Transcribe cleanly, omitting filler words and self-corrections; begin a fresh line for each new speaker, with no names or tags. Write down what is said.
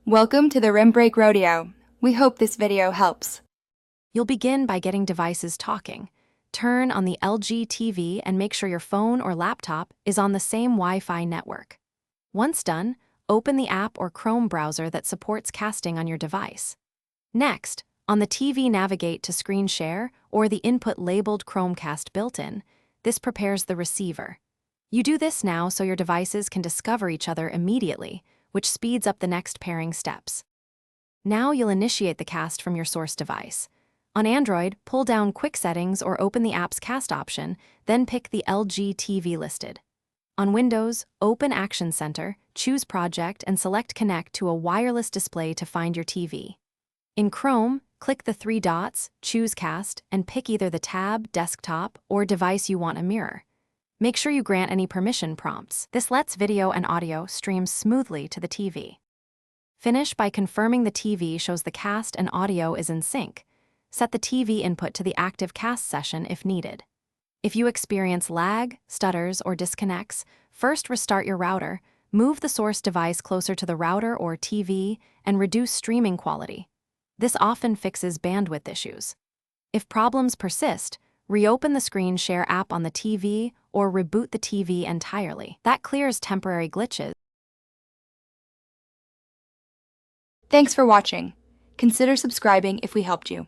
Welcome to the Rim Break Rodeo. We hope this video helps.
You'll begin by getting devices talking. Turn on the LG TV and make sure your phone or laptop is on the same Wi-Fi network. Once done, open the app or Chrome browser that supports casting on your device. Next, on the TV, navigate to Screen Share or the input labeled Chromecast built-in. This prepares the receiver. You do this now so your devices can discover each other immediately, which speeds up the next pairing steps. Now you'll initiate the cast from your source device. On Android, pull down Quick Settings or open the app's cast option, then pick the LG TV listed. On Windows, open Action Center, choose Project, and select Connect to a wireless display to find your TV. In Chrome, click the three dots, choose Cast, and pick either the tab, desktop, or device you want a mirror. Make sure you grant any permission prompts. This lets video and audio stream smoothly to the TV. Finish by confirming the TV shows the cast and audio is in sync. Set the TV input to the active cast session if needed. If you experience lag, stutters, or disconnects, first restart your router, move the source device closer to the router or TV, and reduce streaming quality. This often fixes bandwidth issues. If problems persist, reopen the Screen Share app on the TV or reboot the TV entirely. That clears temporary glitches.
Thanks for watching. Consider subscribing if we helped you.